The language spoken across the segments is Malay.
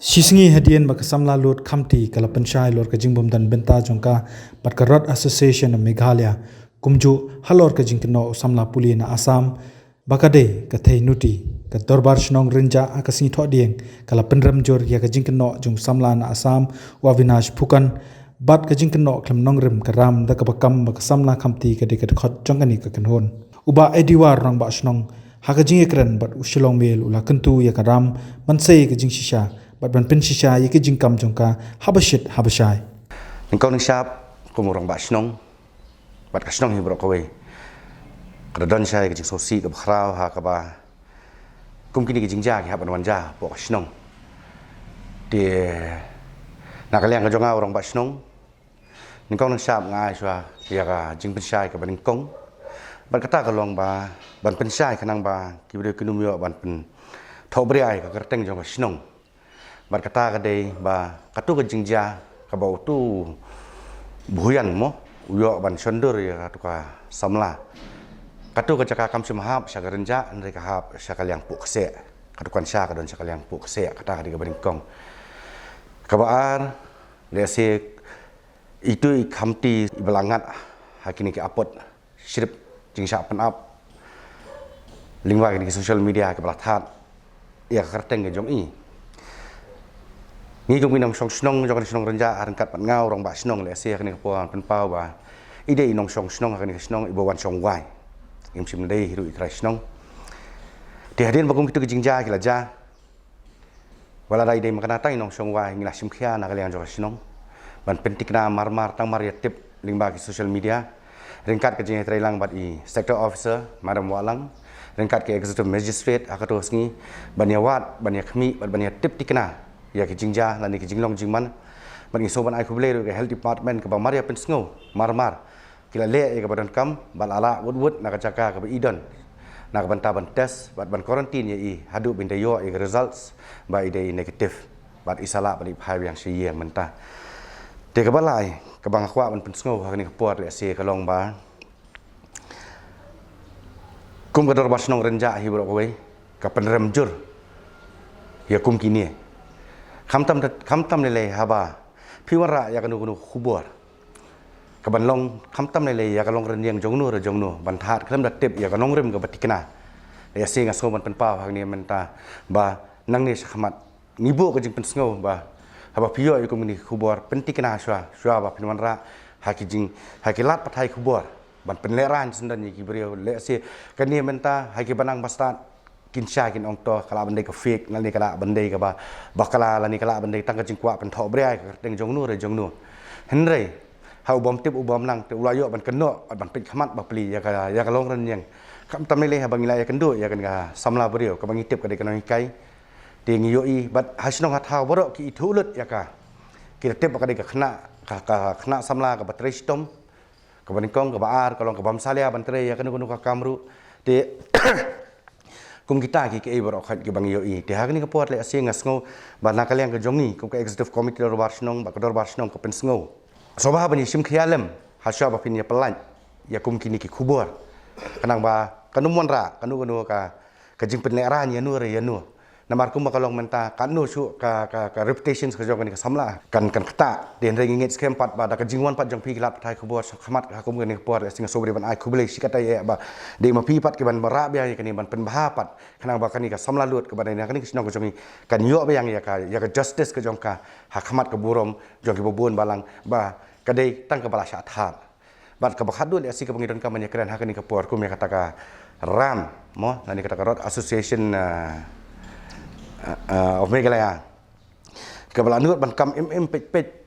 Shisngi hadian baka samla lot khamti kala panchai lor ka jingbom dan benta jongka bat ka Rod Association of Meghalaya kumju halor ka jingkno samla puli na Assam baka de ka thei nuti ka dorbar shnong rinja akasni thodieng kala penram jor ya ka jingkno jong samla na Assam wa Vinash Phukan bat ka jingkno klam nongrim ka ram da ka bakam baka samla khamti ka de ka khot jongani ka kanhon uba ediwar rang ba shnong haka jingekran bat ushilong mel ula kentu ya ka ram mansei ka jingshisha bat ban pen shisha yike jingkam jongka habashit habashai Engkau ni siap kumurang bat snong bat ka snong hibrok kowe kadon sai ke jing sosi ke khrau ha ka ba kum kini ke jingja ke haban wanja bo snong de nakaliang ka jonga orang bat snong engkau ni siap ngai swa ya ka jing pen sai ke ban engkong bat kata ka long ba ban pen sai kanang ba ki bede kinum yo ban pen thobre ai ka kerteng jong snong bat kata ka dei ba katu ka jingja ka bau tu buyan mo uyo ban shondur ya ka samla katu ka caka kam simhap sya renja ndre ka hap sya kaliang pu kse katu kan sya ka don sya kaliang pu kse kata ka di ka bringkong ka baar le se itu I khamti belangat hakini ke apot sirip jingsha pen up lingwa ke social media ke belathat ya kerteng ke jong I ni jong minam song snong jong snong renja arangkat pat ngau rong ba snong le sia kani puan pen pau ba ide inong song snong kani snong ibo wan song wai im sim dei hiru ikra snong ti hadin bagum kitu jingja kila ja wala dai dei makana tai inong song wai ngila sim khia na kalian jong snong ban pentikna marmar tang maria tip lingba ki social media ringkat ke jing trailang bat I sector officer madam walang ringkat ke executive magistrate akato sngi bania wat bania khmi bania tip tikna ya ke jingja lani ke jinglong jingman bani soban ai khubele ke health department ke bamaria pensngo marmar kila le ke badan kam balala wud na ka caka ke idon na ka banta ban test bat ban quarantine ya I hadu bin dayo ke results ba ide negatif bat isala bani phai yang siye menta te ke balai ke bang khwa ban pensngo ha ni ke puat le se ke long ba kum ka dor basnong renja hi bro kowe ka penrem jur ya kum kini khamtam lele haba piwara ya kanu kunu khubor kaban long khamtam lele ya kalong renyang jongnu re jongnu ban that klam dat tip ya kanong rem ka batikna ya singa so ban pen pa hang ni menta ba nang ni sakhmat nibo ka jing pen sngo ba haba piyo ya kumuni khubor pentikna swa ba pinwanra hakijing hakilat pathai khubor ban pen leran sendan ni kibrio le se kani menta hakibanang bastat kin sya kin ong to kala bandai ka fake lani kala bandai ka ba bakala lani kala bandai tang ka jingkwa pen tho bre ai ka teng jongnu re jongnu henre hau bom tip ubom lang te ulayo ban keno ban pit khamat ba pli ya ka long ren yang kam tam le ha bangila ya kendo ya kan ka samla brio ka bangi tip ka de kan kai te ngi yo I bat hasnong hat ha boro ki thulut ya ka ki tip ka de ka khna samla ka batre stom ka ban kong ka baar ka long ka bam salia ban tre ya kan kunu ka kamru te kum kita ki ke bro khat ki bang yo I te hakni ka pot le asinga sngo ba na kaliang ka jongi kum ka executive committee dor bar snong ba ka dor bar snong ka pen sngo so ba bani sim khialem hasya ba pin ya pelan ya kum kini ki khubor kanang ba kanumon ra kanu ka jing pen le ra nya nu re ya nu namar kum ba kalong menta kanu su ka reputation ka jong ni ka samla kan kata den re ngit scam pat ba da ka jingwan pat jong pi lat thai khubor khamat ka kum ni pot singa so ban ai khubele sikata ya ba de ma pi pat ke ban mara bia ni ban pen bah pat kanang ba kani ka samla lut ke ban ni kani kisnong ka jongi kan yo ba yang ya ka justice ka jong ka ha khamat ka burom jong ki bobon balang ba ka de tang ka bala sha thar bat ka ba khadul ya si ka bangidon ka man ya kran ha kani ka por kum ya kata ka ram mo nani kata ka Rod Association of Meghalaya ka bala nut ban kam pet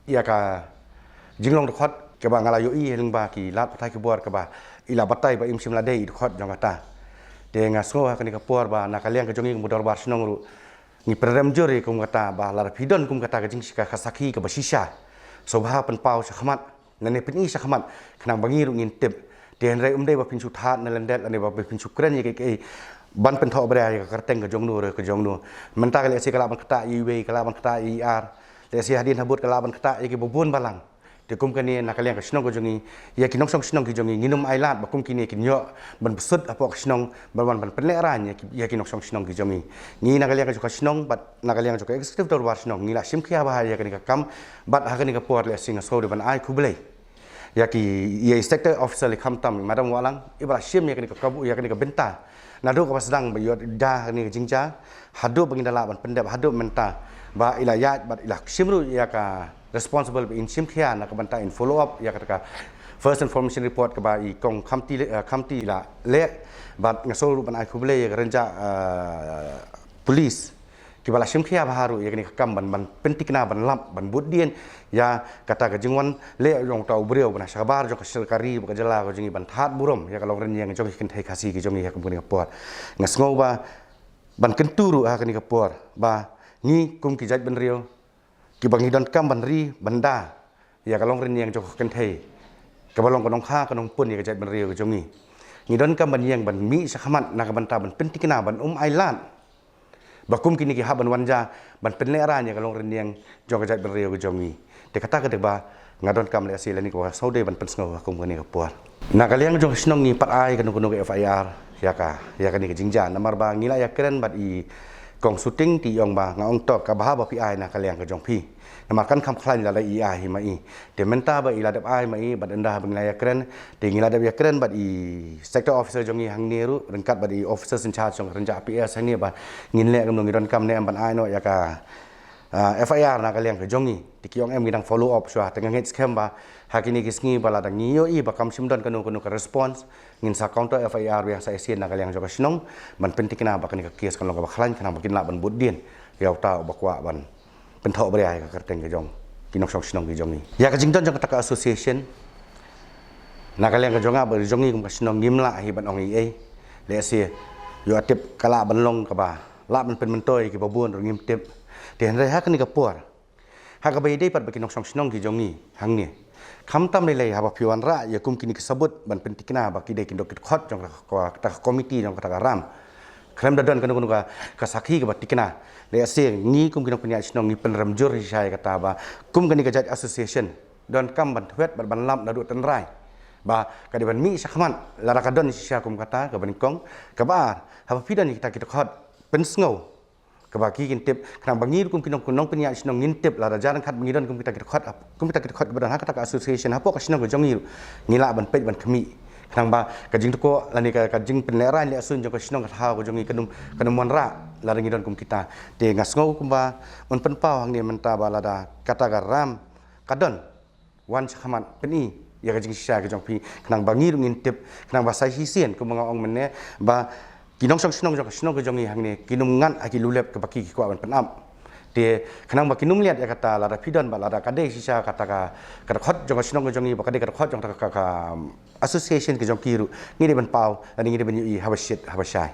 ya ka jinglong khot ka ba ngala yo I lingba ki lat patai ka bor ka ba ila batai ba im simla dei khot jong kata te ngaso ha kani ka por ba na kaliang ka jongi mudor bar snong ru ni prem jore kum kata ba lar pidon kum kata ka jing sika khasaki ka ba shisha sobha pen pau sakhmat nane pin I sakhmat khnang bangi ru ngin tip ten rai dei ba pin su that na lendet ane ba pin su kren ye ke ban pen tho bre ka kerteng ka jongnu re ka jongnu menta ka le si kala ban kata I we kala ban kata I ar le si hadin habut kala ban kata I ke bobon balang te kum kani nakalian ka snong ko jongi ya kinong song snong ki jongi nginum ailat ba kum kini kinyo ban besut apa ka snong ban penleran ya kinong song snong ki jongi ni nakalian ka snong bat nakalian ka executive dor war snong ngila sim khia ba ya kani ka kam bat ha kani ka por le singa so de ban ai kublai ya ki ya sector officer le kham tam madam walang ibra sim ya kani ka kabu ya kani ka benta nado ka sedang ba yo da kani ka jingja hadu bangin dala ban pendap hadu menta ba ilayat bat ilah simru ya ka responsible in simkhia na ka banta in follow up ya ka first information report ka ba I kong kamti la le bat ngasol ban ai kuble ya renja police ki bala simkhia ba haru ya ni kam ban pentikna ban lap ban budien ya kata ka jingwan le yong tau breu ban sabar jo ka serkari ba jala ko jingi ban that burom ya ka long ren yang jo ki thai khasi ki jomi ya ka puni ka pot ngasngau ba ban kenturu ha ka ni ka por ba ni kum ki jaj ban rio ki bangi don kam ban ri banda ya kalong rin yang jok kan thei ka balong ka nong kha ka nong pun ya ka jaj ban rio ka jongi ni don kam ban yang ban mi sa khamat na ka banta ban pentikina ban ailan ba kum kini ki ha ban wanja ban penlera ya kalong rin yang jok ka jaj ban rio ka jongi te kata ka ba ngadon kam le asil ni ko saude ban pensngo kum kani ka puar na kaliang jok snong ni pat ai ka nong ka FIR ya ka ni ka jingja namar ba ngila ya keren bat I kong shooting ti yong ba ngaong top ka bah ba pi ai na kaliang ka jong pi namakan kam khlan la I ai hi mai de menta ba ila dap ai mai bat anda bang la ya kren de ngila dap ya kren bat I sector officer jong I hang neru rengkat bat I officers in charge jong renja PS hang ni ba ngin le ngom ngidon kam ne ban ai no ya ka FIR na kaliang ka jong I ti kyong em ngidang follow up swa tengah ngit scam ba hakini kisngi bala dang ngiyo I ba kam simdon kanu ka response ngin sa counter FIR yang saya sien na kaliang jong snong ban pentikna ba kani ka case kan lo ka khlan kana bakin la ban budien yau ta ba kwa ban penthok bari ai ka kerteng ka jong kinok song snong ki jong ni ya ka jington jong ka association na kaliang ka jonga ba jong ni kum ka snong ngimla hi ban ong I le se yo atip kala ban long ka ba la ban pen mentoi ki ba buon ro ngim tip te han ha kani ka por ha ka bai dei pat ba kinok song snong ki jong ni hang ni kham tam le ha ba phiwan ra ya kum kini kesebut ban pentikna ba ki dei kin dok khot jong ka komiti jong ka ram krem dadon kan ka sakhi ka batikna le ase ni kum kinok punya snong ni penram jur sai kata ba kum kani ka judge association don kam ban thwet ban lam dadu tan rai ba ka ban mi sakman lara ka don sia kum kata ka ban kong ka ba ha ba pidan kita khot pen sngo ka ba ki kin tip khang bangi kum kinok kunong punya snong ngin tip lara jaran khat bangi don kum kita khot badan ha kata ka association ha po ka snong ka jongi ngila ban pej ban khmi khang ba ka jing ko lani ka jing penlera le asun jong ka snong ka ha ko jongi kanum mon ra la ringi don kum kita te ngasngau kum ba on pen pau hang ni menta ba lada kata ka ram kadon wan khamat peni ya ka jing sha ka jong pi khang bangi ngin tip khang ba sai hisien kum nga ong menne ba kinong song snong jong ka snong ka jongi hang ni kinum ngan aki lulep ka baki ki kwa ban penam te khanang ba kinum liat ya kata lada pidon ba lada kade sisa kata ka khot jong ka snong ka jongi ba kade ka khot jong ka association ke jong kiru ngi de ban pau ani ngi de ban yu habashit habashai